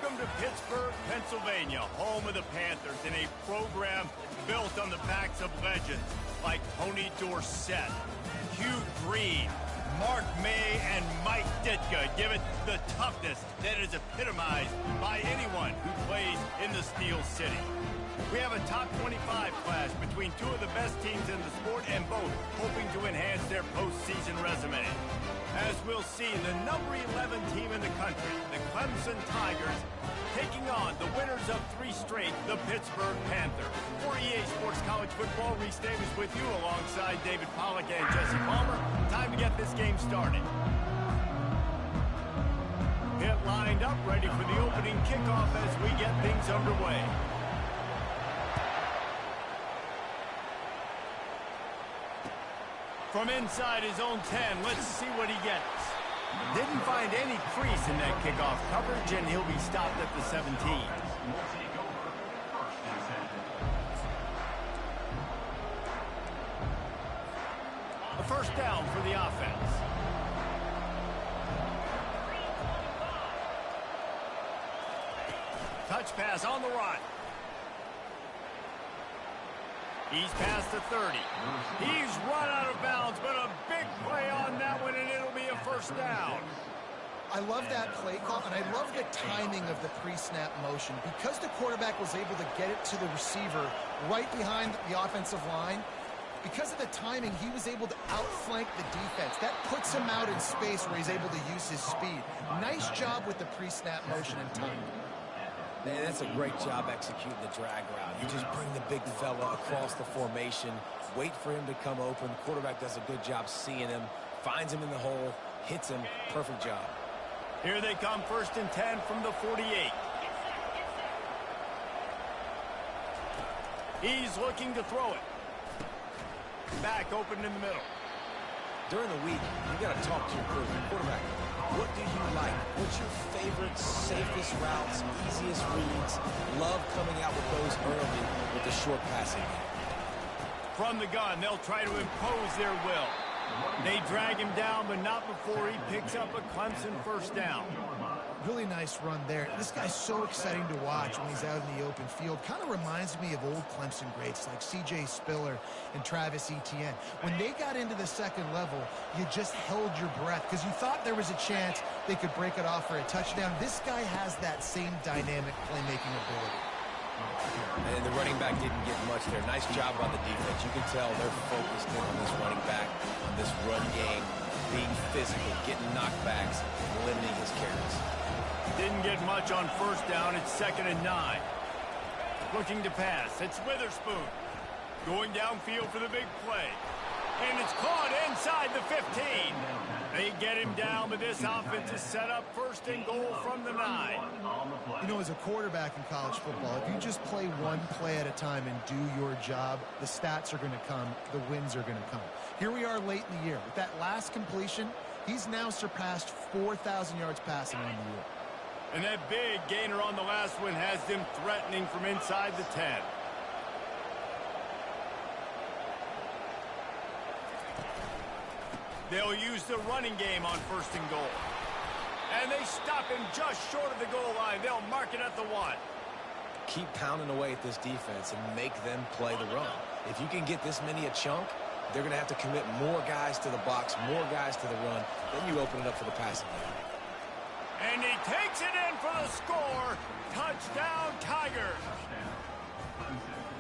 Welcome to Pittsburgh, Pennsylvania, home of the Panthers, in a program built on the backs of legends like Tony Dorsett, Hugh Green, Mark May, and Mike Ditka. Give it the toughness that is epitomized by anyone who plays in the Steel City. We have a top 25 class between two of the best teams in the sport, and both hoping to enhance their postseason resume. As we'll see, the number 11 team in the country, the Clemson Tigers, taking on the winners of 3 straight, the Pittsburgh Panthers. For EA Sports College Football, Reese Davis with you alongside David Pollack and Jesse Palmer. Time to get this game started. Get lined up, ready for the opening kickoff as we get things underway. From inside his own 10, let's see what he gets. Didn't find any crease in that kickoff coverage, and he'll be stopped at the 17. A first down for the offense. Touch pass on the run. He's past the 30. He's run out of bounds, but a big play on that one, and it'll be a first down. I love that play call, and I love the timing of the pre-snap motion. Because the quarterback was able to get it to the receiver right behind the offensive line, because of the timing, he was able to outflank the defense. That puts him out in space where he's able to use his speed. Nice job with the pre-snap motion and timing. Man, that's a great job executing the drag route. You just bring the big fella across the formation, wait for him to come open. Quarterback does a good job seeing him, finds him in the hole, hits him. Perfect job. Here they come, 1st and 10 from the 48. He's looking to throw it. Back open in the middle. During the week, you got to talk to your crew. Quarterback, what do you like? What's your favorite, safest routes, easiest reads? Love coming out with those early with the short passing game. From the gun, they'll try to impose their will. They drag him down, but not before he picks up a Clemson first down. Really nice run there. This guy's so exciting to watch when he's out in the open field. Kind of reminds me of old Clemson greats like C.J. Spiller and Travis Etienne. When they got into the second level, you just held your breath because you thought there was a chance they could break it off for a touchdown. This guy has that same dynamic playmaking ability. And the running back didn't get much there. Nice job by the defense. You can tell they're focused in on this running back, on this run game, being physical, getting knockbacks, and limiting his carries. Didn't get much on first down. It's 2nd and 9. Looking to pass. It's Witherspoon. Going downfield for the big play. And it's caught inside the 15. They get him down, but this offense is set up 1st and goal from the 9. You know, as a quarterback in college football, if you just play one play at a time and do your job, the stats are going to come, the wins are going to come. Here we are late in the year. With that last completion, he's now surpassed 4,000 yards passing on the year. And that big gainer on the last one has them threatening from inside the 10. They'll use the running game on 1st and goal. And they stop him just short of the goal line. They'll mark it at the 1. Keep pounding away at this defense and make them play the run. If you can get this many a chunk, they're going to have to commit more guys to the box, more guys to the run. Then you open it up for the passing game. And he takes it in for the score. Touchdown, Tigers.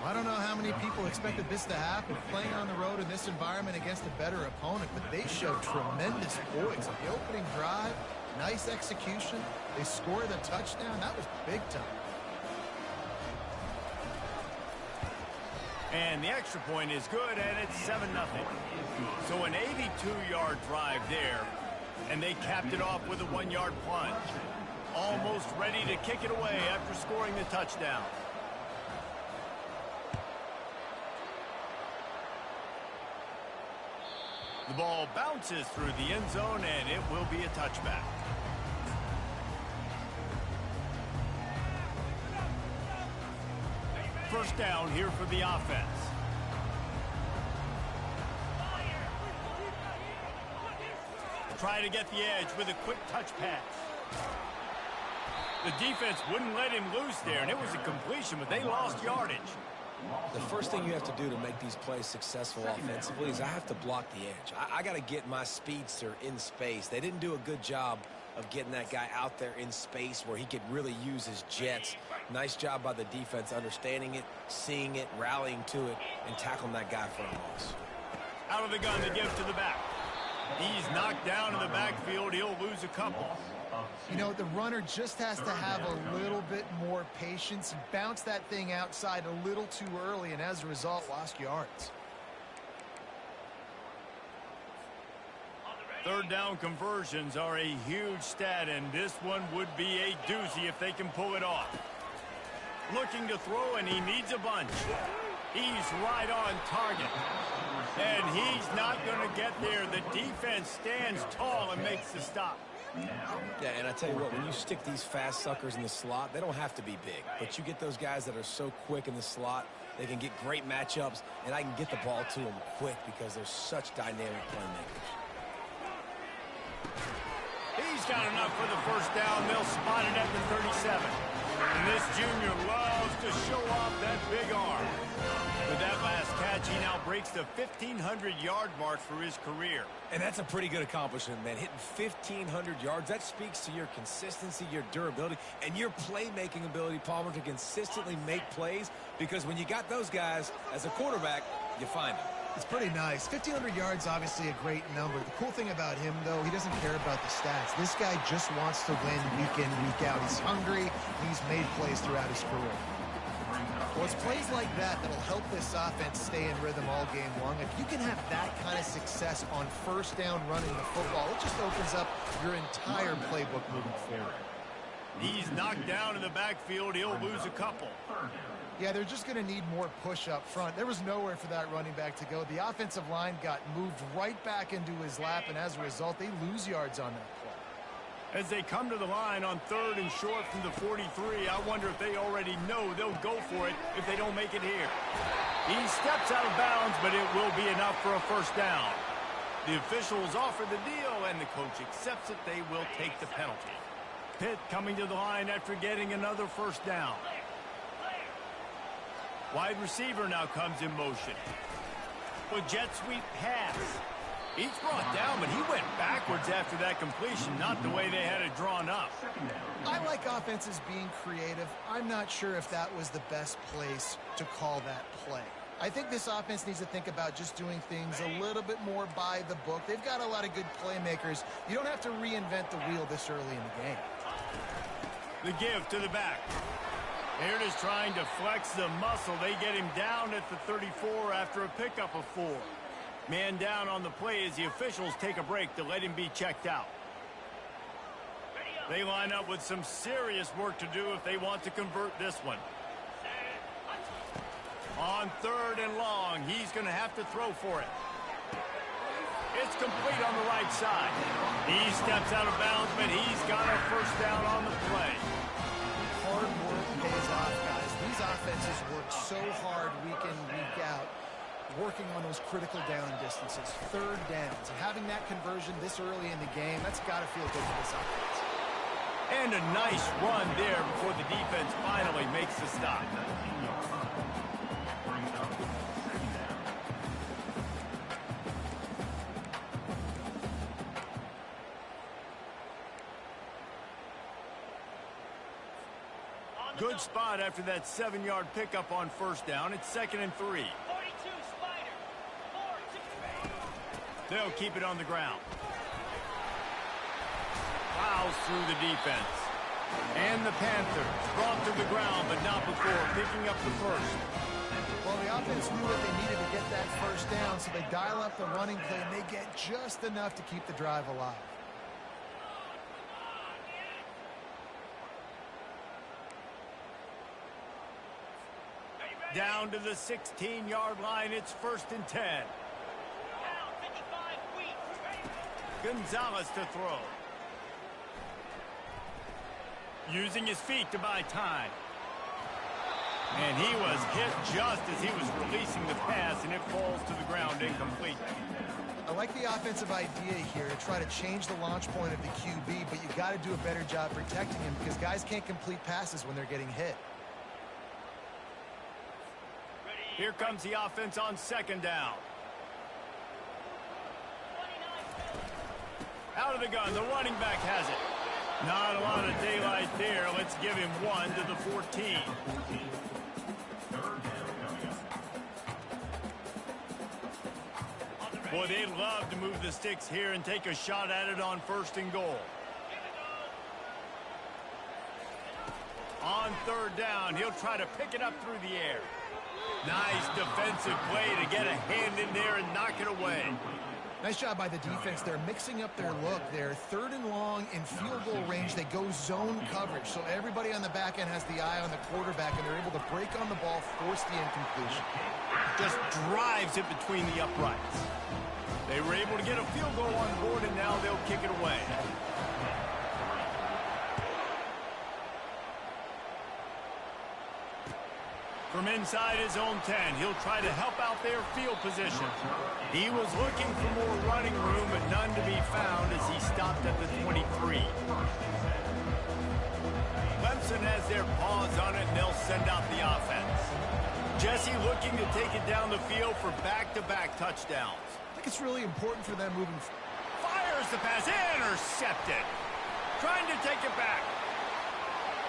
I don't know how many people expected this to happen, playing on the road in this environment against a better opponent, but they showed tremendous poise. The opening drive, nice execution. They scored a touchdown. That was big time. And the extra point is good, and it's 7-0. So an 82-yard drive there, and they capped it off with a 1-yard plunge. Almost ready to kick it away after scoring the touchdown. The ball bounces through the end zone, and it will be a touchback. First down here for the offense. Try to get the edge with a quick touch pass. The defense wouldn't let him loose there, and it was a completion, but they lost yardage. The first thing you have to do to make these plays successful offensively is I have to block the edge. I got to get my speedster in space. They didn't do a good job of getting that guy out there in space where he could really use his jets. Nice job by the defense understanding it, seeing it, rallying to it, and tackling that guy for a loss. Out of the gun, the give to the back. He's knocked down in the backfield. He'll lose a couple. You know, the runner just has to have a little bit more patience. He bounced that thing outside a little too early, and as a result, lost yards. Third down conversions are a huge stat, and this one would be a doozy if they can pull it off. Looking to throw, and he needs a bunch. He's right on target. And he's not going to get there. The defense stands tall and makes the stop. Yeah, and I tell you what, when you stick these fast suckers in the slot, they don't have to be big. But you get those guys that are so quick in the slot, they can get great matchups, and I can get the ball to them quick because they're such dynamic playmakers. He's got enough for the first down. They'll spot it at the 37. And this junior loves to show off that big arm. With that last catch, he now breaks the 1,500-yard mark for his career. And that's a pretty good accomplishment, man. Hitting 1,500 yards, that speaks to your consistency, your durability, and your playmaking ability, Palmer, to consistently make plays. Because when you got those guys as a quarterback, you find them. It's pretty nice. 1,500 yards, obviously a great number. The cool thing about him, though, he doesn't care about the stats. This guy just wants to win week in, week out. He's hungry, and he's made plays throughout his career. Well, it's plays like that that'll help this offense stay in rhythm all game long. If you can have that kind of success on first down running the football, it just opens up your entire playbook moving forward. He's knocked down in the backfield. He'll lose a couple. Yeah, they're just going to need more push up front. There was nowhere for that running back to go. The offensive line got moved right back into his lap, and as a result, they lose yards on that play. As they come to the line on 3rd and short from the 43, I wonder if they already know they'll go for it if they don't make it here. He steps out of bounds, but it will be enough for a first down. The officials offer the deal, and the coach accepts it. They will take the penalty. Pitt coming to the line after getting another first down. Wide receiver now comes in motion. A jet sweep pass. He's brought down, but he went backwards after that completion, not the way they had it drawn up. I like offenses being creative. I'm not sure if that was the best place to call that play. I think this offense needs to think about just doing things a little bit more by the book. They've got a lot of good playmakers. You don't have to reinvent the wheel this early in the game. The give to the back. Here it is trying to flex the muscle. They get him down at the 34 after a pickup of 4. Man down on the play as the officials take a break to let him be checked out. They line up with some serious work to do if they want to convert this one. On 3rd and long, he's going to have to throw for it. It's complete on the right side. He steps out of bounds, but he's got a first down on the play. Hard work pays off, guys. These offenses work so hard week in, week out, working on those critical down distances, 3rd downs. And having that conversion this early in the game, that's got to feel good for this offense. And a nice run there before the defense finally makes the stop. Good spot after that 7-yard pickup on first down. It's 2nd and 3. They'll keep it on the ground. Plows through the defense. And the Panthers brought to the ground, but not before picking up the first. Well, the offense knew what they needed to get that first down, so they dial up the running play, and they get just enough to keep the drive alive. Down to the 16-yard line. It's 1st and 10. Gonzalez to throw. Using his feet to buy time. And he was hit just as he was releasing the pass, and it falls to the ground incomplete. I like the offensive idea here to try to change the launch point of the QB, but you got to do a better job protecting him because guys can't complete passes when they're getting hit. Here comes the offense on second down. Out of the gun, the running back has it. Not a lot of daylight there. Let's give him 1 to the 14. Boy, they'd love to move the sticks here and take a shot at it on 1st and goal. On 3rd down, he'll try to pick it up through the air. Nice defensive play to get a hand in there and knock it away. Nice job by the defense. They're mixing up their look. They're 3rd and long in field goal range. They go zone coverage. So everybody on the back end has the eye on the quarterback, and they're able to break on the ball, force the incompletion. Just drives it between the uprights. They were able to get a field goal on board, and now they'll kick it away. From inside his own 10, he'll try to help out their field position. He was looking for more running room, but none to be found as he stopped at the 23. Clemson has their paws on it, and they'll send out the offense. Jesse looking to take it down the field for back-to-back touchdowns. I think it's really important for them moving forward. Fires the pass, intercepted. Trying to take it back.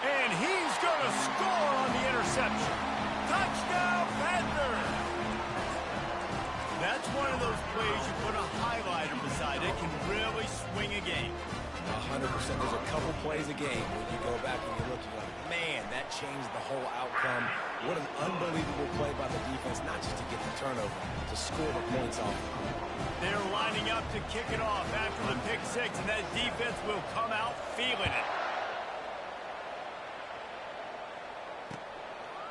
And he's going to score on the interception. Touchdown, Panthers! That's one of those plays you put a highlighter beside it, can really swing a game. 100%. There's a couple plays a game when you go back and you look, you're like, man, that changed the whole outcome. What an unbelievable play by the defense, not just to get the turnover, to score the points off. They're lining up to kick it off after the pick 6, and that defense will come out feeling it.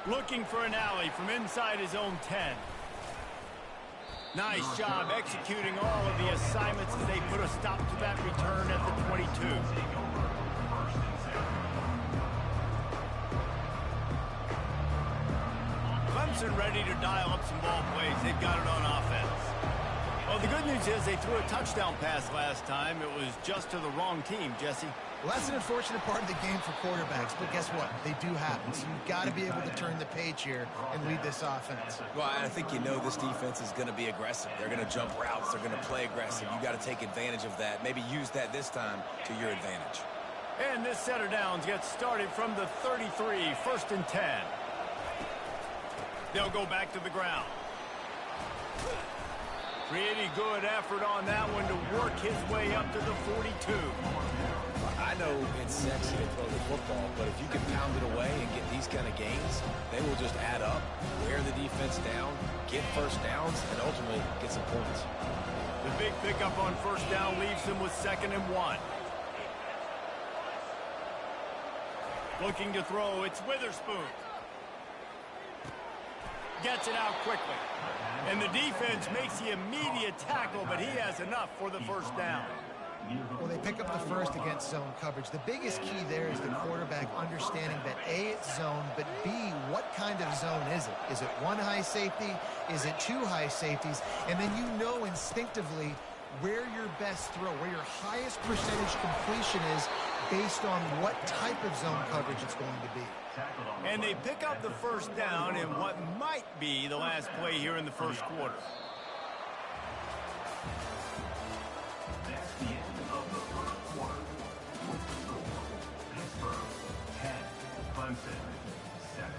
Looking for an alley from inside his own 10. Nice job executing all of the assignments as they put a stop to that return at the 22. Clemson ready to dial up some ball plays. They've got it on offense. Well, the good news is they threw a touchdown pass last time. It was just to the wrong team, Jesse. Well, that's an unfortunate part of the game for quarterbacks, but guess what? They do happen. So you've got to be able to turn the page here and lead this offense. Well, I think you know this defense is going to be aggressive. They're going to jump routes. They're going to play aggressive. You've got to take advantage of that. Maybe use that this time to your advantage. And this set of downs gets started from the 33, 1st and 10. They'll go back to the ground. Pretty good effort on that one to work his way up to the 42. I know it's sexy to throw the football, but if you can pound it away and get these kind of gains, they will just add up, wear the defense down, get first downs, and ultimately get some points. The big pickup on 1st down leaves them with 2nd and 1. Looking to throw, it's Witherspoon. Gets it out quickly. And the defense makes the immediate tackle, but he has enough for the 1st down. Well, they pick up the first against zone coverage. The biggest key there is the quarterback understanding that A, it's zone, but B, what kind of zone is it? Is it one high safety? Is it two high safeties? And then you know instinctively where your best throw, where your highest percentage completion is based on what type of zone coverage it's going to be. And they pick up the 1st down in what might be the last play here in the 1st quarter. That's the end of the 1st quarter. Pittsburgh 10, Clemson 7.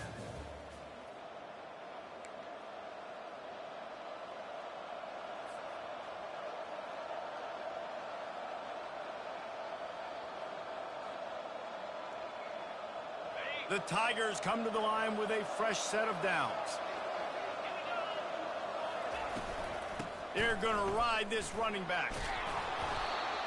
The Tigers come to the line with a fresh set of downs. They're going to ride this running back.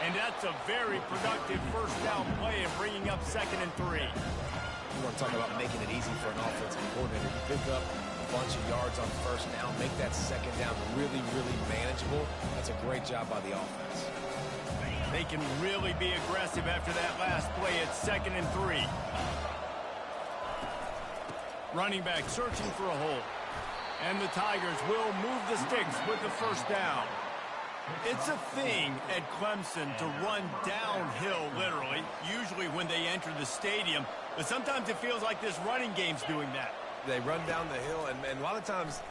And that's a very productive 1st down play and bringing up 2nd and 3. You want to talk about making it easy for an offensive coordinator. You pick up a bunch of yards on 1st down, make that 2nd down really, really manageable. That's a great job by the offense. They can really be aggressive after that last play at 2nd and 3. Running back searching for a hole. And the Tigers will move the sticks with the 1st down. It's a thing at Clemson to run downhill, literally, usually when they enter the stadium. But sometimes it feels like this running game's doing that. They run down the hill, and a lot of times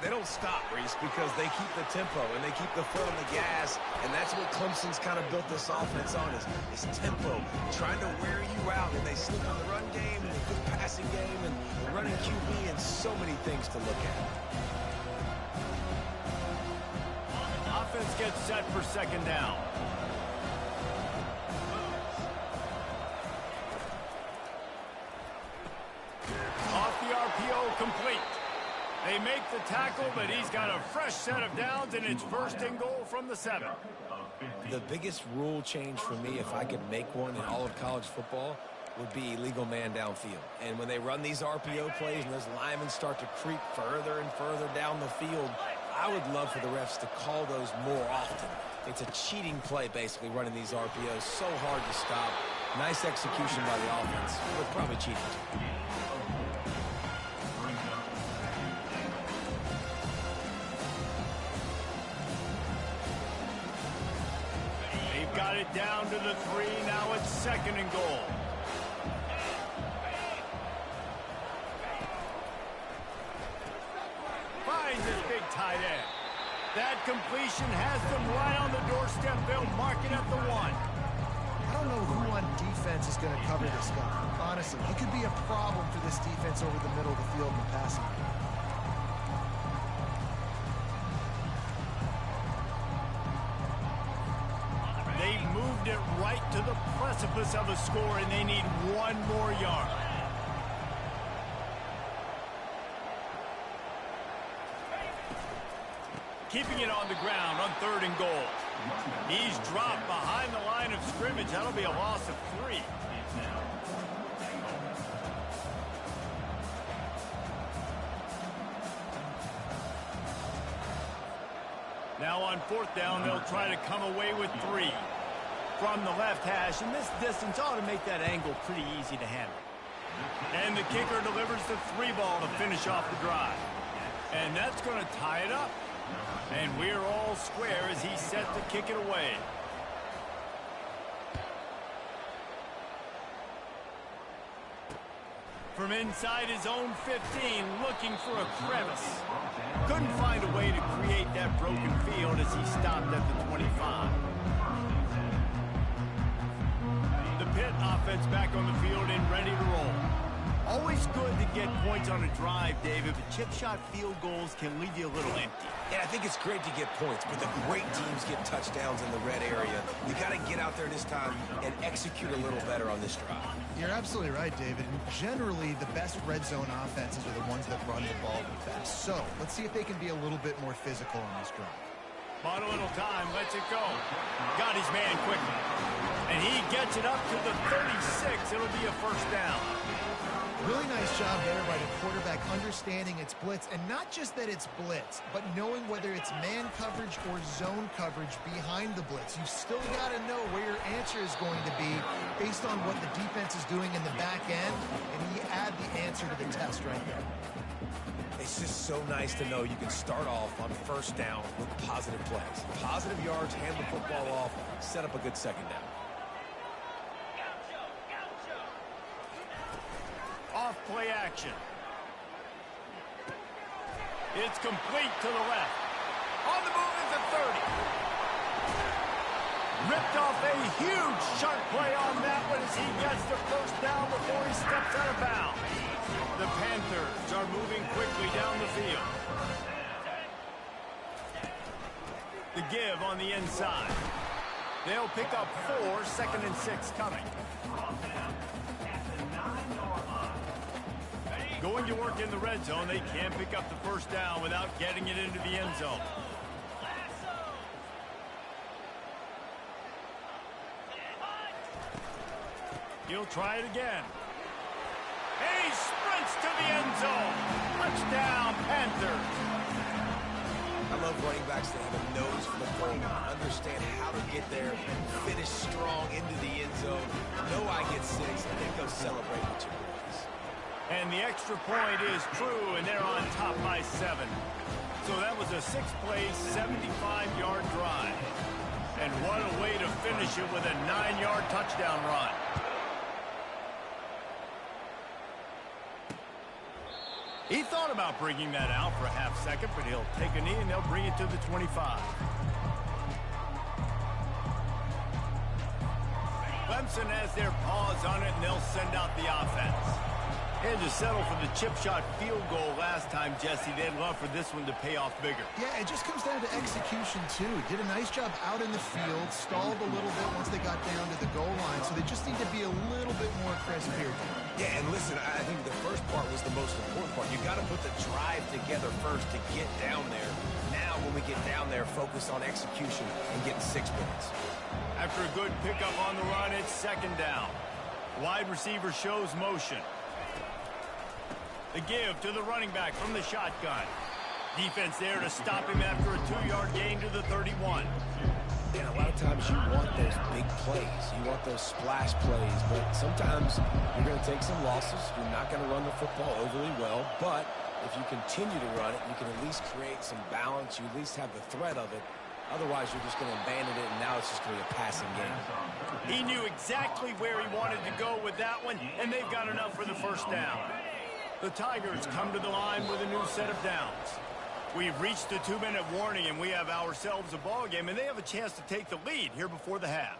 they don't stop, Reese, because they keep the tempo and they keep the foot on the gas, and that's what Clemson's kind of built this offense on is tempo, trying to wear you out, and they slip in the run game and the good passing game and the running QB and so many things to look at. Offense gets set for second down. Off the RPO, complete. They make the tackle, but he's got a fresh set of downs, and it's first and goal from the 7. The biggest rule change for me, if I could make one in all of college football, would be illegal man downfield. And when they run these RPO plays and those linemen start to creep further and further down the field, I would love for the refs to call those more often. It's a cheating play, basically, running these RPOs. So hard to stop. Nice execution by the offense, but probably cheating. They've got it down to the 3. Now it's second and goal. Finds his big tight end. That completion has them right on the doorstep. They'll mark it at the 1. I don't know who on defense is going to cover this guy. Honestly, he could be a problem for this defense over the middle of the field in the passing game. They've moved it right to the precipice of a score, and they need 1 more yard. Keeping it on the ground on 3rd and goal. He's dropped behind the line of scrimmage. That'll be a loss of 3. Now on 4th down, they'll try to come away with 3. From the left hash, and this distance ought to make that angle pretty easy to handle. And the kicker delivers the 3 ball to finish off the drive. And that's going to tie it up. And we're all square as he's set to kick it away. From inside his own 15, looking for a crevice. Couldn't find a way to create that broken field as he stopped at the 25. The Pitt offense back on the field and ready to roll. Always good to get points on a drive, David, but chip shot field goals can leave you a little empty. Yeah, I think it's great to get points, but the great teams get touchdowns in the red area. You got to get out there this time and execute a little better on this drive. You're absolutely right, David. And generally, the best red zone offenses are the ones that run the ball the best. So let's see if they can be a little bit more physical on this drive. Bought a little time, lets it go. Got his man quickly. And he gets it up to the 36. It'll be a first down. Really nice job there by the quarterback understanding it's blitz, and not just that it's blitz, but knowing whether it's man coverage or zone coverage behind the blitz. You've still got to know where your answer is going to be based on what the defense is doing in the back end, and you add the answer to the test right there. It's just so nice to know you can start off on first down with positive plays. Positive yards, hand the football off, set up a good second down. Off play action. It's complete to the left. On the move is the 30. Ripped off a huge sharp play on that one as he gets the first down before he steps out of bounds. The Panthers are moving quickly down the field. The give on the inside. They'll pick up 4, 2nd and 6 coming. Going to work in the red zone, they can't pick up the first down without getting it into the end zone. He'll try it again. And he sprints to the end zone. Touchdown, Panthers. I love running backs that have a nose for the ball, understand how to get there, finish strong into the end zone, know I get 6, and then go celebrate with your boys. And the extra point is true, and they're on top by 7. So that was a 6-play, 75-yard drive. And what a way to finish it with a 9-yard touchdown run. He thought about bringing that out for a half second, but he'll take a knee and they'll bring it to the 25. Clemson has their paws on it, and they'll send out the offense. Had to settle for the chip shot field goal last time, Jesse. They'd love for this one to pay off bigger. Yeah, it just comes down to execution, too. Did a nice job out in the field, stalled a little bit once they got down to the goal line, so they just need to be a little bit more crisp here. Yeah, and listen, I think the first part was the most important part. You got to put the drive together first to get down there. Now, when we get down there, focus on execution and getting 6 points. After a good pickup on the run, it's second down. Wide receiver shows motion. The give to the running back from the shotgun. Defense there to stop him after a 2-yard gain to the 31. And a lot of times you want those big plays. You want those splash plays. But sometimes you're going to take some losses. You're not going to run the football overly well. But if you continue to run it, you can at least create some balance. You at least have the threat of it. Otherwise, you're just going to abandon it, and now it's just going to be a passing game. He knew exactly where he wanted to go with that one, and they've got enough for the first down. The Tigers come to the line with a new set of downs. We've reached the 2-minute warning, and we have ourselves a ball game, and they have a chance to take the lead here before the half.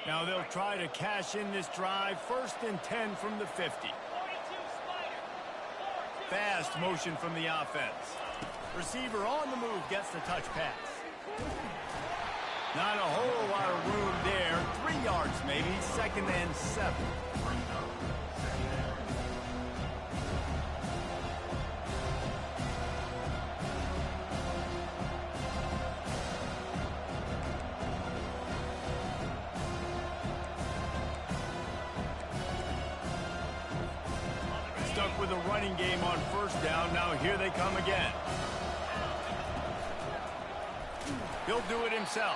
Now they'll try to cash in this drive. 1st and 10 from the 50. Fast motion from the offense. Receiver on the move gets the touch pass. Not a whole lot of room there. 3 yards maybe. 2nd and 7. Stuck with a running game on 1st down. Now here they come again. He'll do it himself.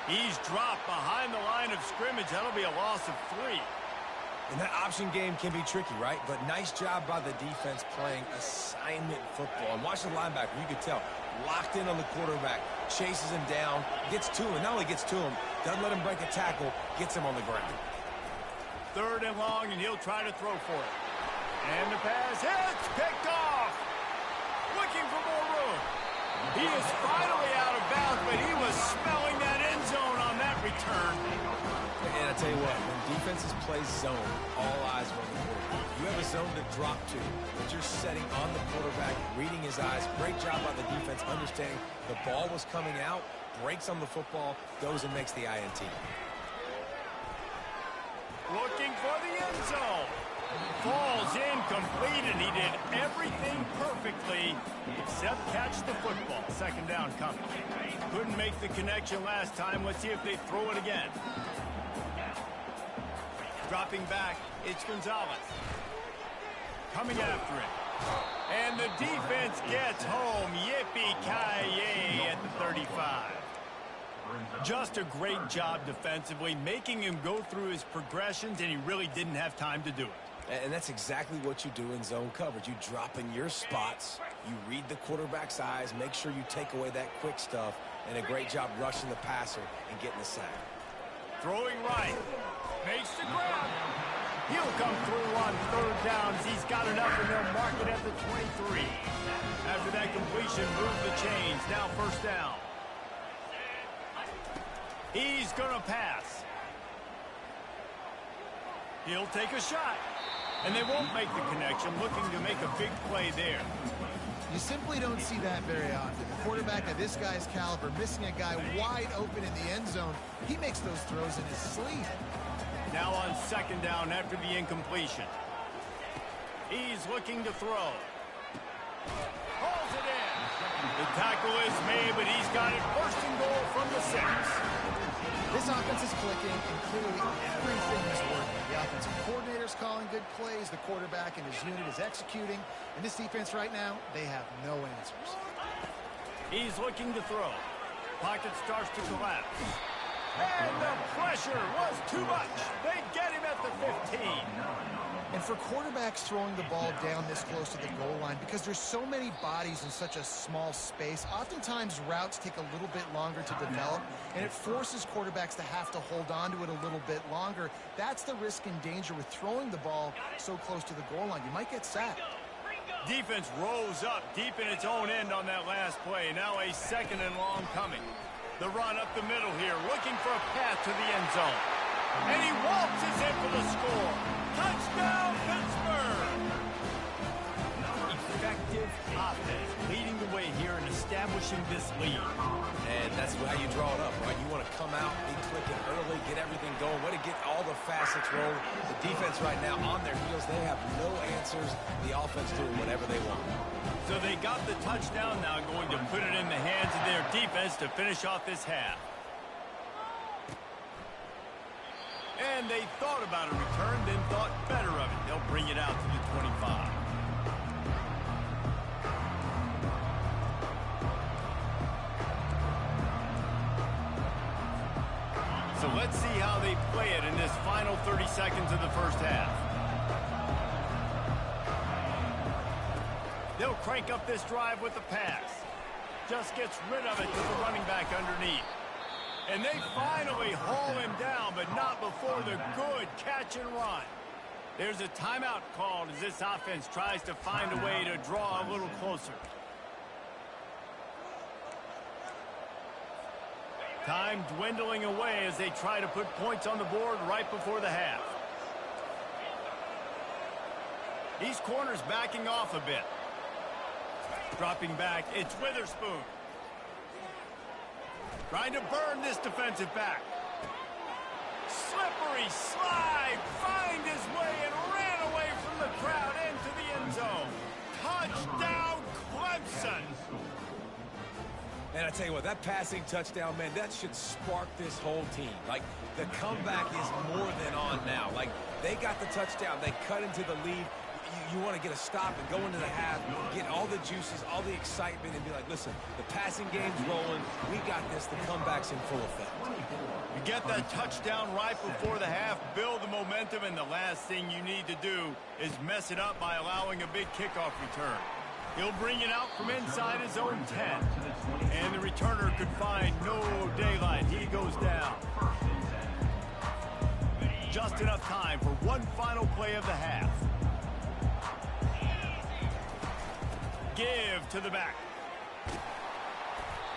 He's dropped behind the line of scrimmage. That'll be a loss of 3. And that option game can be tricky, right? But nice job by the defense playing assignment football. And watch the linebacker. You could tell. Locked in on the quarterback. Chases him down. Gets to him. Not only gets to him, doesn't let him break a tackle. Gets him on the ground. 3rd and long, and he'll try to throw for it. And the pass hits. Picked off. Looking for more room. He is finally out of bounds, but he was smelling that end zone on that return. And I tell you what, when defenses play zone, all eyes are on the quarterback. You have a zone to drop to, but you're setting on the quarterback, reading his eyes. Great job by the defense, understanding the ball was coming out, breaks on the football, goes and makes the INT. Looking for the end zone. Falls incomplete, and he did everything perfectly except catch the football. 2nd down coming. Couldn't make the connection last time. Let's see if they throw it again. Dropping back, it's Gonzalez. Coming after it. And the defense gets home. Yippee-ki-yay at the 35. Just a great job defensively, making him go through his progressions, and he really didn't have time to do it. And that's exactly what you do in zone coverage. You drop in your spots, you read the quarterback's eyes, make sure you take away that quick stuff, and a great job rushing the passer and getting the sack. Throwing right. Makes the grab. He'll come through on 3rd downs. He's got enough, and they'll mark it at the 23. After that completion, move the chains. Now 1st down. He's going to pass. He'll take a shot. And they won't make the connection, looking to make a big play there. You simply don't see that very often. A quarterback of this guy's caliber missing a guy wide open in the end zone. He makes those throws in his sleep. Now on 2nd down after the incompletion. He's looking to throw. Holds it in. The tackle is made, but he's got it first and goal from the 6. This offense is clicking, and clearly everything is working. The offensive coordinator's calling good plays. The quarterback and his unit is executing. And this defense right now, they have no answers. He's looking to throw. Pocket starts to collapse. And the pressure was too much. They get him at the 15. And for quarterbacks throwing the ball down this close to the goal line, because there's so many bodies in such a small space, oftentimes routes take a little bit longer to develop, and it forces quarterbacks to have to hold on to it a little bit longer. That's the risk and danger with throwing the ball so close to the goal line. You might get sacked. Defense rose up deep in its own end on that last play. Now a 2nd and long coming. The run up the middle here, looking for a path to the end zone. And he waltzes in for the score. Touchdown, Pittsburgh! Effective offense, leading the way here and establishing this lead. And that's how you draw it up, right? You want to come out, be clicking early, get everything going, way to get all the facets rolling. The defense right now on their heels, they have no answers. The offense doing whatever they want. So they got the touchdown, now going to put it in the hands of their defense to finish off this half. And they thought about a return, then thought better of it. They'll bring it out to the 25. So let's see how they play it in this final 30 seconds of the first half. They'll crank up this drive with the pass. Just gets rid of it to the running back underneath. And they finally haul him down, but not before the good catch and run. There's a timeout called as this offense tries to find a way to draw a little closer. Time dwindling away as they try to put points on the board right before the half. These corners backing off a bit. Dropping back, it's Witherspoon. Trying to burn this defensive back. Slippery slide, find his way and ran away from the crowd into the end zone. Touchdown, Clemson. And I tell you what, that passing touchdown, man, that should spark this whole team. Like, the comeback is more than on now. Like, they got the touchdown. They cut into the lead. You want to get a stop and go into the half, get all the juices, all the excitement, and be like, listen, the passing game's rolling. We got this. The comeback's in full effect. You get that touchdown right before the half, build the momentum, and the last thing you need to do is mess it up by allowing a big kickoff return. He'll bring it out from inside his own 10. And the returner could find no daylight. He goes down. Just enough time for one final play of the half. Give to the back.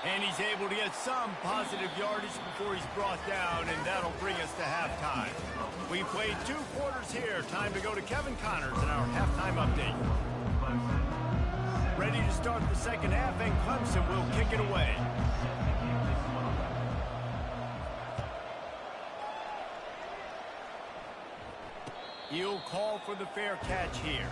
And he's able to get some positive yardage before he's brought down, and that'll bring us to halftime. We played 2 quarters here. Time to go to Kevin Connors in our halftime update. Ready to start the second half, and Clemson will kick it away. He'll call for the fair catch here.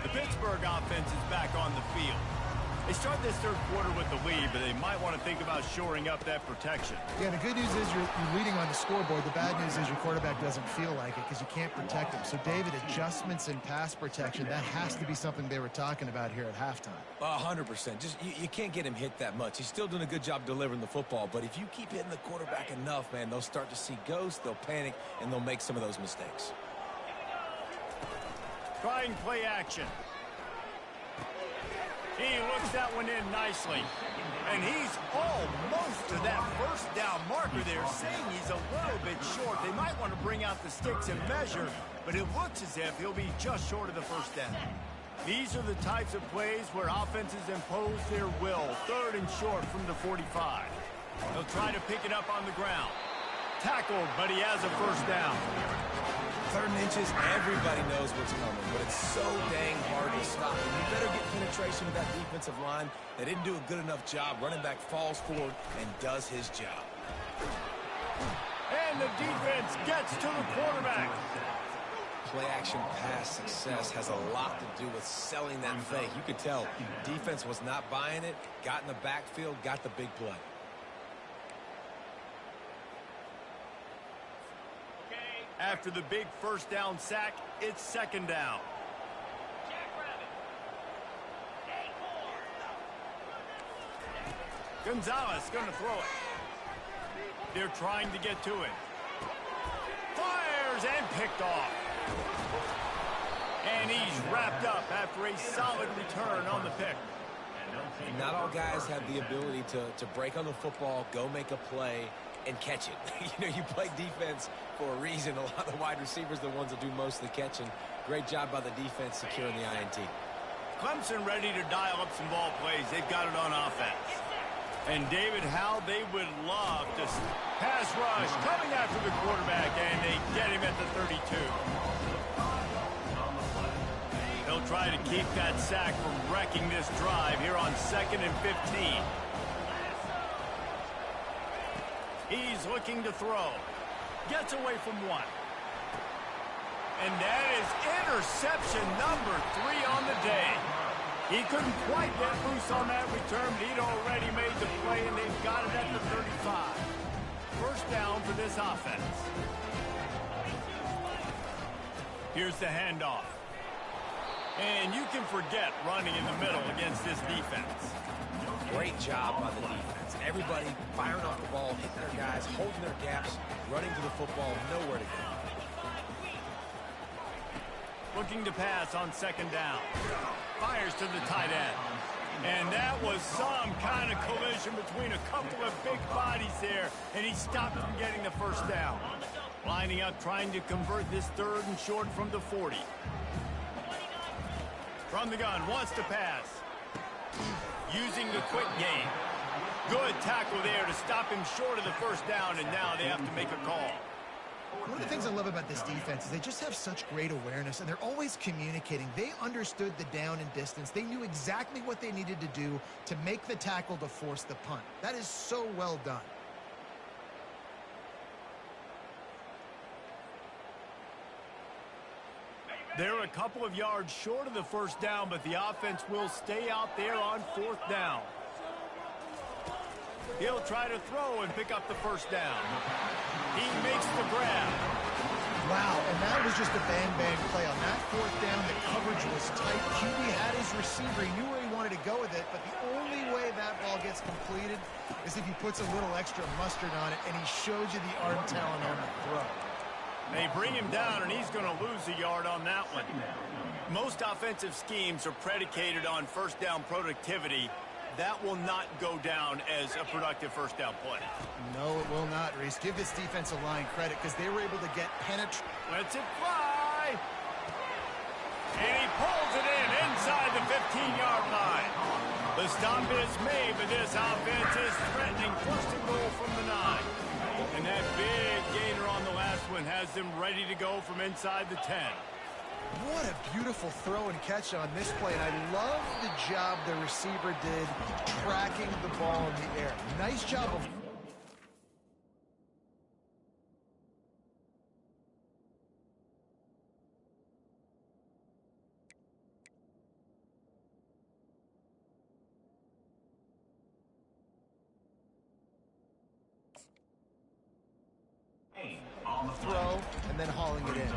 The Pittsburgh offense is back on the field. They start this third quarter with the lead, but they might want to think about shoring up that protection. Yeah, the good news is you're leading on the scoreboard. The bad news is your quarterback doesn't feel like it because you can't protect him. So, David, adjustments in pass protection, that has to be something they were talking about here at halftime. 100%. Just you can't get him hit that much. He's still doing a good job delivering the football, but if you keep hitting the quarterback enough, man, they'll start to see ghosts, they'll panic, and they'll make some of those mistakes. Trying play action. He looks that one in nicely. And he's almost to that first down marker there, saying he's a little bit short. They might want to bring out the sticks and measure, but it looks as if he'll be just short of the first down. These are the types of plays where offenses impose their will. 3rd and short from the 45. They'll try to pick it up on the ground. Tackled, but he has a first down. 3rd and inches, everybody knows what's coming, but it's so dang hard to stop. And you better get penetration with that defensive line. They didn't do a good enough job. Running back falls forward and does his job. And the defense gets to the quarterback. Play-action pass success has a lot to do with selling that fake. You could tell defense was not buying it, got in the backfield, got the big play. After the big 1st down sack, it's 2nd down. Gonzalez going to throw it. They're trying to get to it. Fires and picked off. And he's wrapped up after a solid return on the pick. Not all guys have the ability to break on the football, go make a play, and catch it. You play defense for a reason. A lot of the wide receivers are the ones that do most of the catching. Great job by the defense securing the INT. Clemson ready to dial up some ball plays. They've got it on offense. And David, how they would love to pass rush coming after the quarterback, and they get him at the 32. They'll try to keep that sack from wrecking this drive here on 2nd and 15. He's looking to throw. Gets away from 1. And that is interception number 3 on the day. He couldn't quite get loose on that return, but he'd already made the play, and they've got it at the 35. 1st down for this offense. Here's the handoff. And you can forget running in the middle against this defense. Great job by the defense. Everybody firing off the ball, hitting their guys, holding their gaps, running to the football, nowhere to go. Looking to pass on 2nd down. Fires to the tight end. And that was some kind of collision between a couple of big bodies there, and he stopped from getting the 1st down. Lining up, trying to convert this 3rd and short from the 40. From the gun, wants to pass. Using the quick game. Good tackle there to stop him short of the 1st down, and now they have to make a call. One of the things I love about this defense is they just have such great awareness, and they're always communicating. They understood the down and distance. They knew exactly what they needed to do to make the tackle to force the punt. That is so well done. They're a couple of yards short of the 1st down, but the offense will stay out there on 4th down. He'll try to throw and pick up the 1st down. He makes the grab. Wow, and that was just a bang-bang play. On that 4th down, the coverage was tight. QB had his receiver. He knew where he wanted to go with it, but the only way that ball gets completed is if he puts a little extra mustard on it, and he shows you the arm talent on the throw. They bring him down, and he's going to lose a yard on that one. Most offensive schemes are predicated on 1st down productivity. That will not go down as a productive 1st down play. No, it will not, Reese. Give this defensive line credit because they were able to get penetration. Lets it fly. And he pulls it in inside the 15-yard line. The stop is made, but this offense is threatening 1st and goal from the 9. And that big gainer on the last one has them ready to go from inside the 10. What a beautiful throw and catch on this play, and I love the job the receiver did tracking the ball in the air. Nice job of... throw and then hauling it in.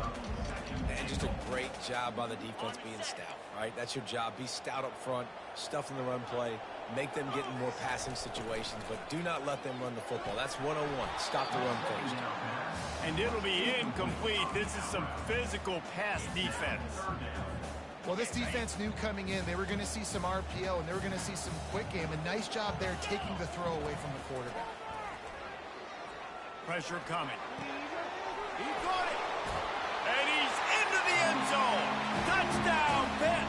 And just a great job by the defense being stout, right? That's your job. Be stout up front, stuff in the run play, make them get in more passing situations, but do not let them run the football. That's 101. Stop the run first. And it'll be incomplete. This is some physical pass defense. Well, this defense knew coming in they were going to see some RPO and they were going to see some quick game. A nice job there taking the throw away from the quarterback. Pressure coming. He got it. And he's into the end zone. Touchdown, Pitt.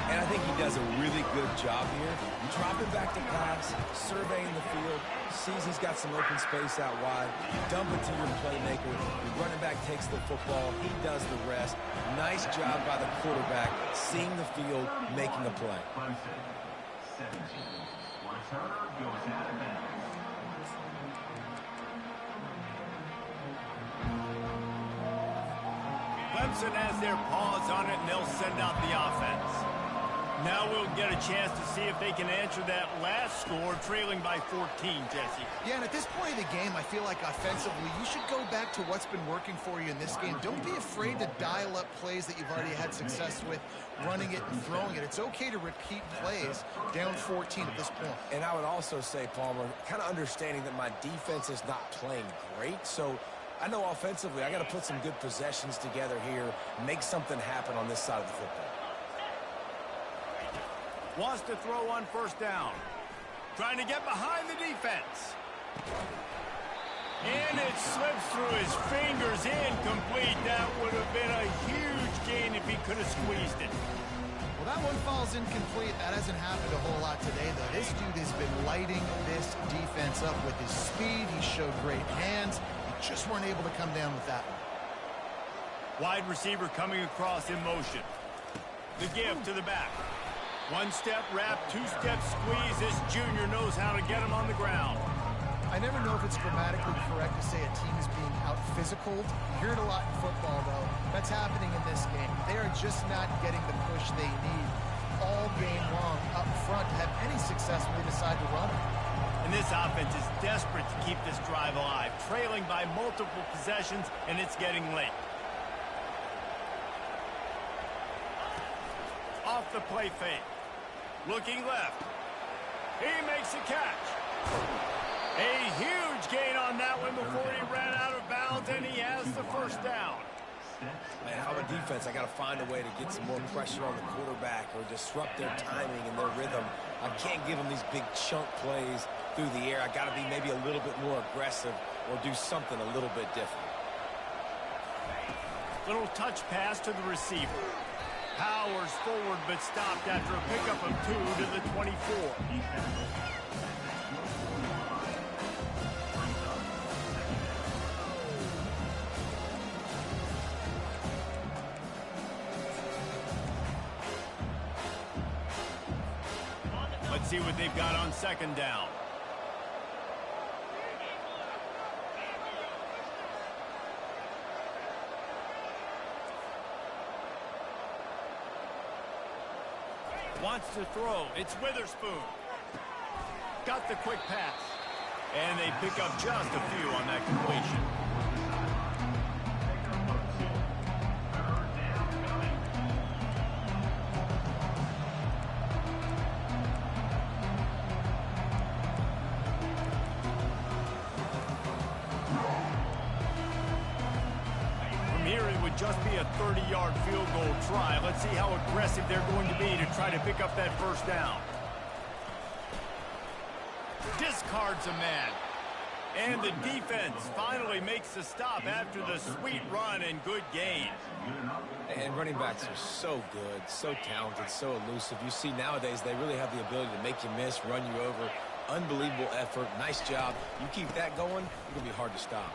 And I think think he does a really good job here. Dropping back to pass, surveying the field, sees he's got some open space out wide, dump it to your playmaker. The running back takes the football. He does the rest. Nice job by the quarterback, seeing the field, making a play. 17. Returner goes out of bounds. Clemson has their paws on it, and they'll send out the offense. Now we'll get a chance to see if they can answer that last score, trailing by 14, Jesse. Yeah, and at this point of the game, I feel like offensively, you should go back to what's been working for you in this game. Don't be afraid to dial up plays that you've already had success with, running it and throwing it. It's okay to repeat plays down 14 at this point. And I would also say, Palmer, kind of understanding that my defense is not playing great, so I know offensively I got to put some good possessions together here, make something happen on this side of the football. Wants to throw on first down. Trying to get behind the defense. And it slips through his fingers, incomplete. That would have been a huge gain if he could have squeezed it. Well, that one falls incomplete. That hasn't happened a whole lot today, though. This dude has been lighting this defense up with his speed. He showed great hands. He just weren't able to come down with that one. Wide receiver coming across in motion. The give to the back. One-step wrap, two-step squeeze. This junior knows how to get him on the ground. I never know if it's grammatically correct to say a team is being out-physicaled. You hear it a lot in football, though. That's happening in this game. They are just not getting the push they need all game long up front to have any success when they decide to run it. And this offense is desperate to keep this drive alive, trailing by multiple possessions, and it's getting late. Off the play fake. Looking left. He makes a catch. A huge gain on that one before he ran out of bounds, and he has the first down. Man, how a defense, I got to find a way to get some more pressure on the quarterback or disrupt their timing and their rhythm. I can't give them these big chunk plays through the air. I got to be maybe a little bit more aggressive or do something a little bit different. Little touch pass to the receiver. Powers forward, but stopped after a pickup of 2 to the 24. Let's see what they've got on second down. Wants to throw. It's Witherspoon. Got the quick pass. And they pick up just a few on that completion. Just be a 30-yard field goal try. Let's see how aggressive they're going to be to try to pick up that first down. Discards a man. And the defense finally makes the stop after the sweet run and good gain. And running backs are so good, so talented, so elusive. You see nowadays they really have the ability to make you miss, run you over. Unbelievable effort. Nice job. You keep that going, it'll be hard to stop.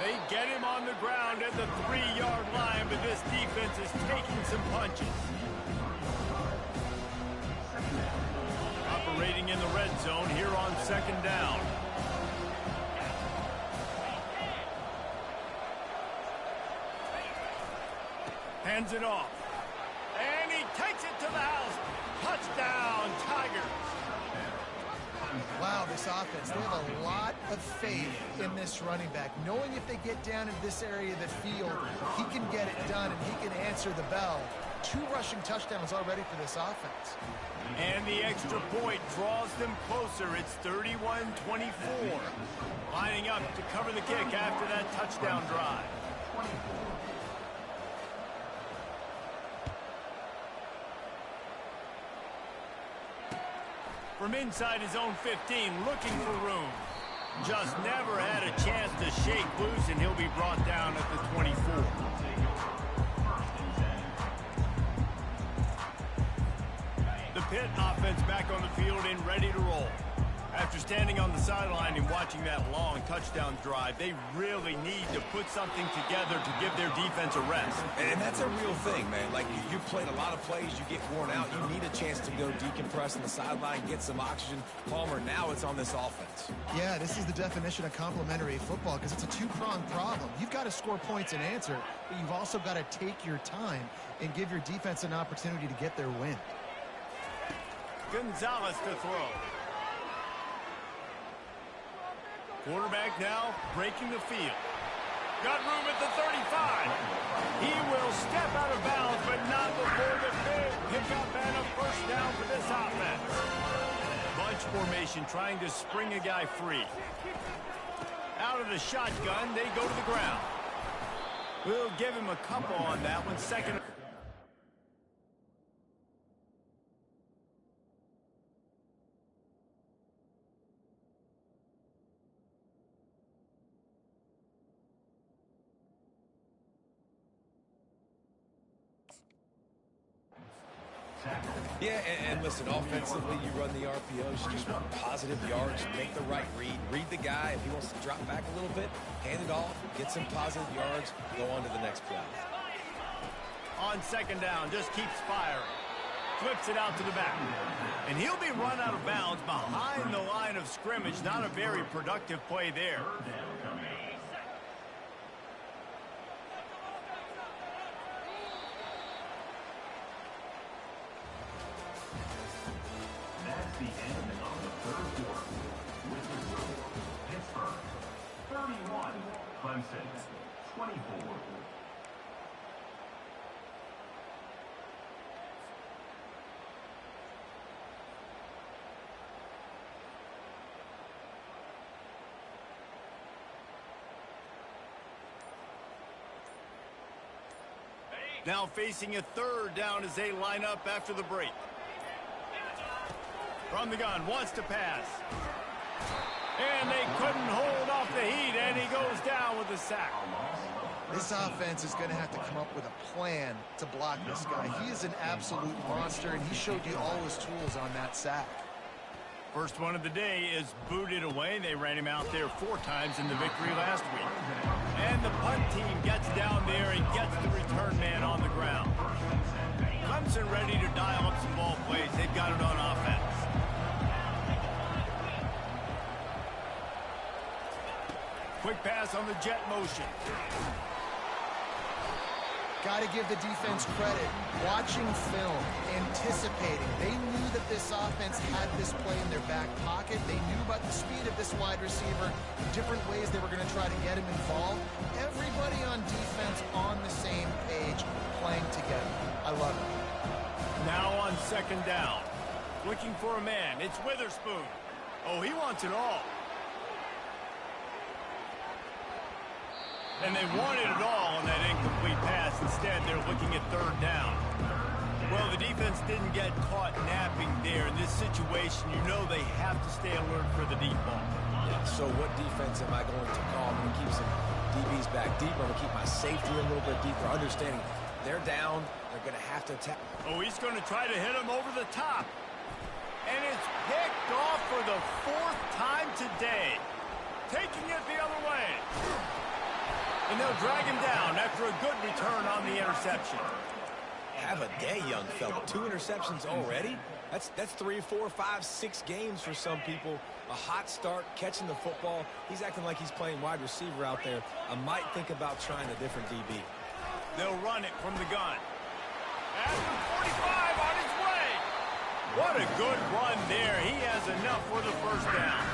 They get him on the ground at the 3-yard line, but this defense is taking some punches. Operating in the red zone here on second down. Hands it off. And he takes it to the house. Touchdown, Tigers. Wow, this offense, they have a lot of faith in this running back, knowing if they get down into this area of the field, he can get it done and he can answer the bell. 2 rushing touchdowns already for this offense. And the extra point draws them closer. It's 31-24. Lining up to cover the kick after that touchdown drive. From inside his own 15, looking for room. Just never had a chance to shake loose, and he'll be brought down at the 24. Pitt offense back on the field and ready to roll. After standing on the sideline and watching that long touchdown drive, they really need to put something together to give their defense a rest. And that's a real thing, man. Like, you've played a lot of plays, you get worn out, you need a chance to go decompress on the sideline, get some oxygen. Palmer, now it's on this offense. Yeah, this is the definition of complementary football because it's a two-pronged problem. You've got to score points and answer, but you've also got to take your time and give your defense an opportunity to get their win. Gonzalez to throw. Quarterback now breaking the field. Got room at the 35. He will step out of bounds, but not before the big pickup and a first down for this offense. Bunch formation trying to spring a guy free. Out of the shotgun, they go to the ground. We'll give him a couple on that one. Second. Yeah, and listen, offensively, you run the RPOs, you just want positive yards, make the right read the guy. If he wants to drop back a little bit, hand it off, get some positive yards, go on to the next play. On second down, just keeps firing. Flips it out to the back. And he'll be run out of bounds behind the line of scrimmage. Not a very productive play there. That's the end of the third quarter. With the score, Pittsburgh 31, Clemson 24. Now facing a third down as they line up after the break. From the gun, wants to pass. And they couldn't hold off the heat, and he goes down with a sack. This offense is going to have to come up with a plan to block this guy. He is an absolute monster, and he showed you all his tools on that sack. First one of the day is booted away. They ran him out there 4 times in the victory last week. And the punt team gets down there and gets the return man on the ground. Clemson ready to dial up some ball plays. They've got it on offense. Quick pass on the jet motion. Got to give the defense credit. Watching film, anticipating. They knew that this offense had this play in their back pocket. They knew about the speed of this wide receiver, different ways they were going to try to get him involved. Everybody on defense on the same page, playing together. I love it. Now on second down. Looking for a man. It's Witherspoon. Oh, he wants it all. And they wanted it all on that incomplete pass. Instead, they're looking at third down. Well, the defense didn't get caught napping there. In this situation, you know they have to stay alert for the deep ball. Yeah, so what defense am I going to call? I'm going to keep some DBs back deeper. I'm going to keep my safety a little bit deeper, understanding they're down. They're going to have to attack. Oh, he's going to try to hit him over the top. And it's picked off for the 4th time today. Taking it the other way. And they'll drag him down after a good return on the interception. Have a day, young fella. 2 interceptions already? That's 3, 4, 5, 6 games for some people. A hot start, catching the football. He's acting like he's playing wide receiver out there. I might think about trying a different DB. They'll run it from the gun. After 45 on his way. What a good run there. He has enough for the first down.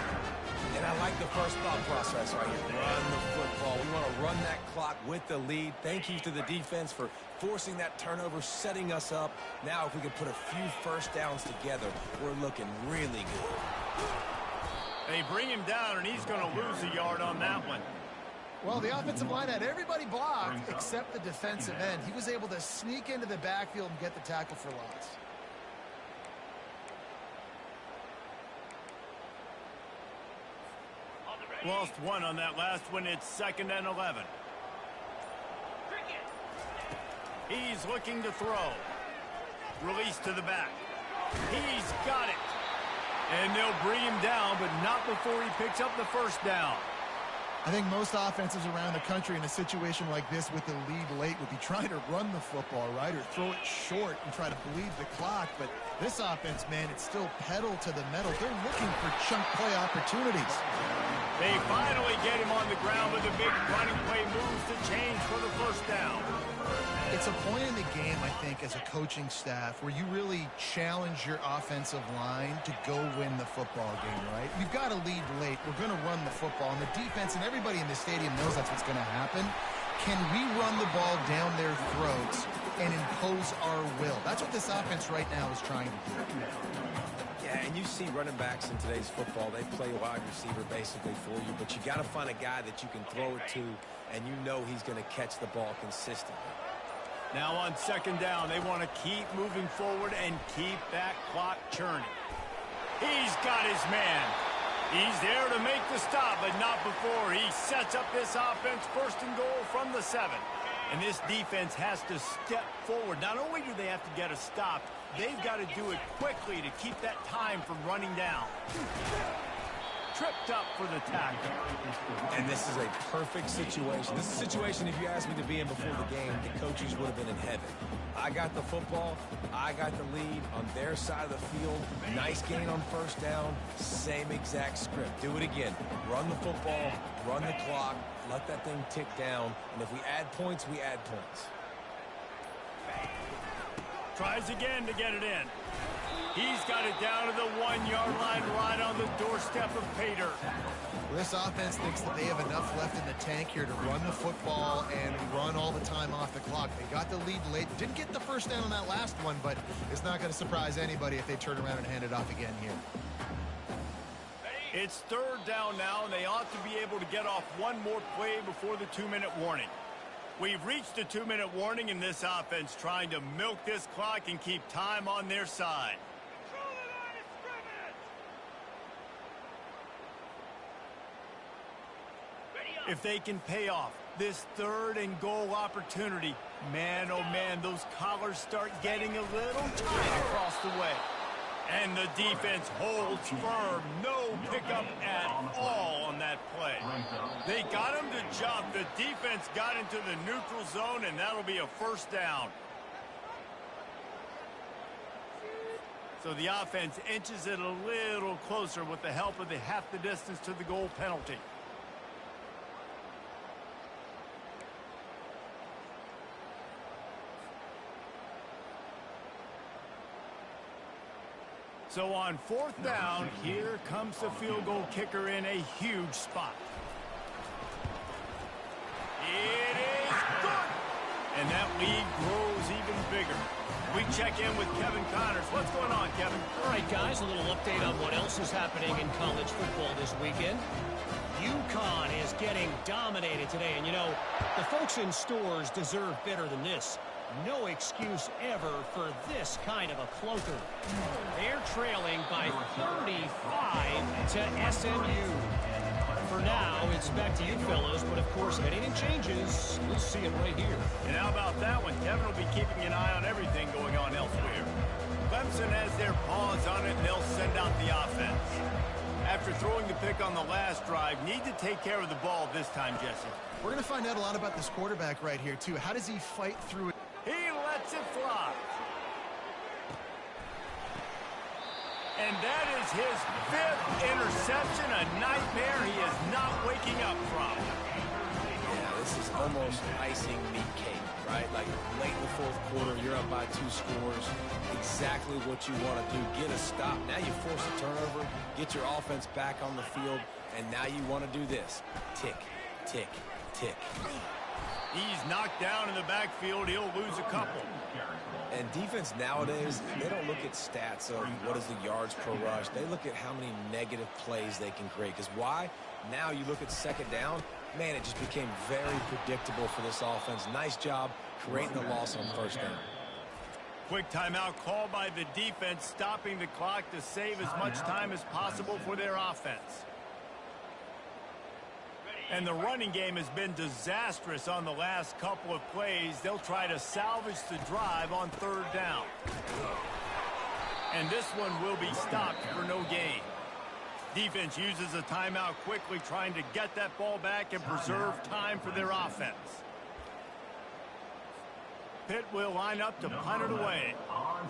And I like the first thought process right here. Run the football. We want to run that clock with the lead. Thank you to the defense for forcing that turnover, setting us up. Now, if we can put a few first downs together, we're looking really good. They bring him down, and he's going to lose a yard on that one. Well, the offensive line had everybody blocked except the defensive end. He was able to sneak into the backfield and get the tackle for loss. Lost 1 on that last one. It's 2nd and 11. He's looking to throw. Release to the back. He's got it. And they'll bring him down, but not before he picks up the first down. I think most offenses around the country in a situation like this with the lead late would be trying to run the football, right, or throw it short and try to bleed the clock. But this offense, man, it's still pedal to the metal. They're looking for chunk play opportunities. They finally get him on the ground with a big running play moves to change for the first down. It's a point in the game, I think, as a coaching staff where you really challenge your offensive line to go win the football game, right? You've got to lead late. We're going to run the football. And the defense and everybody in the stadium knows that's what's going to happen. Can we run the ball down their throats and impose our will? That's what this offense right now is trying to do. Yeah, and you see running backs in today's football, they play wide receiver basically for you, but you got to find a guy that you can throw it to, and you know he's going to catch the ball consistently. Now on second down, they want to keep moving forward and keep that clock churning. He's got his man. He's there to make the stop, but not before he sets up this offense first and goal from the 7. And this defense has to step forward. Not only do they have to get a stop, they've got to do it quickly to keep that time from running down. Tripped up for the tackle. And this is a perfect situation. This is a situation, if you asked me to be in before the game, the coaches would have been in heaven. I got the football. I got the lead on their side of the field. Nice gain on first down. Same exact script. Do it again. Run the football. Run the clock. Let that thing tick down. And if we add points, we add points. Tries again to get it in. He's got it down to the 1-yard line right on the doorstep of Pater. This offense thinks that they have enough left in the tank here to run the football and run all the time off the clock. They got the lead late. Didn't get the first down on that last one, but it's not going to surprise anybody if they turn around and hand it off again here. It's third down now, and they ought to be able to get off one more play before the 2-minute warning. We've reached the 2-minute warning, and this offense trying to milk this clock and keep time on their side. If they can pay off this third and goal opportunity, man, oh man, those collars start getting a little tight across the way. And the defense holds firm. No pickup at all on that play. They got him to jump. The defense got into the neutral zone, and that'll be a first down. So the offense inches it a little closer with the help of the half the distance to the goal penalty. So on fourth down, here comes the field goal kicker in a huge spot. It is good! And that lead grows even bigger. We check in with Kevin Connors. What's going on, Kevin? All right, guys, a little update on what else is happening in college football this weekend. UConn is getting dominated today. And, you know, the folks in stores deserve better than this. No excuse ever for this kind of a clunker. They're trailing by 35 to SMU. For now, it's back to you fellows, but of course, if anything changes, we'll see it right here. And how about that one? Kevin will be keeping an eye on everything going on elsewhere. Clemson has their paws on it, and they'll send out the offense. After throwing the pick on the last drive, need to take care of the ball this time, Jesse. We're going to find out a lot about this quarterback right here, too. How does he fight through it? He lets it fly. And that is his 5th interception, a nightmare he is not waking up from. Yeah, this is almost icing meat cake, right? Like late in the fourth quarter, you're up by 2 scores. Exactly what you want to do. Get a stop. Now you force a turnover, get your offense back on the field, and now you want to do this. Tick, tick, tick. He's knocked down in the backfield. He'll lose a couple. And defense nowadays, they don't look at stats of what is the yards per rush. They look at how many negative plays they can create. Because why? Now you look at second down, man, it just became very predictable for this offense. Nice job creating the loss on first down. Quick timeout called by the defense, stopping the clock to save as much time as possible for their offense. And the running game has been disastrous on the last couple of plays. They'll try to salvage the drive on third down. And this one will be stopped for no gain. Defense uses a timeout quickly, trying to get that ball back and preserve time for their offense. Pitt will line up to punt it away.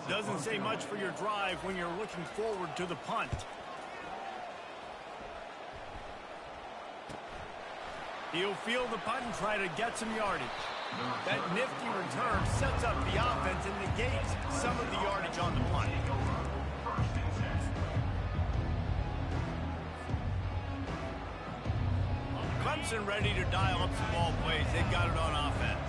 Doesn't say much for your drive when you're looking forward to the punt. He'll field the punt and try to get some yardage. That nifty return sets up the offense and negates some of the yardage on the punt. Clemson ready to dial up some ball plays. They've got it on offense.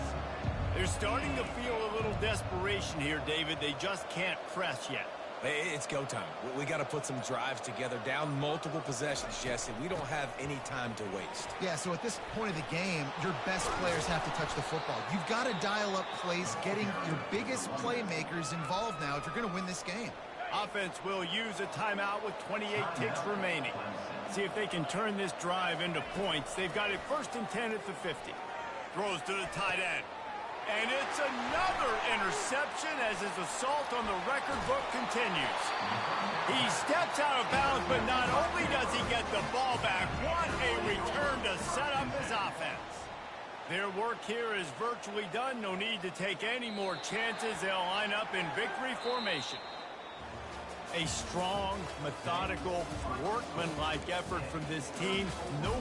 They're starting to feel a little desperation here, David. They just can't press yet. It's go time. We got to put some drives together, down multiple possessions, Jesse. We don't have any time to waste. Yeah, so at this point of the game, your best players have to touch the football. You've got to dial up plays, getting your biggest playmakers involved now if you're going to win this game. Offense will use a timeout with 28 ticks remaining. See if they can turn this drive into points. They've got it 1st and 10 at the 50. Throws to the tight end. And it's another interception as his assault on the record book continues. He steps out of bounds, but not only does he get the ball back, what a return to set up his offense. Their work here is virtually done. No need to take any more chances. They'll line up in victory formation. A strong, methodical, workmanlike effort from this team. No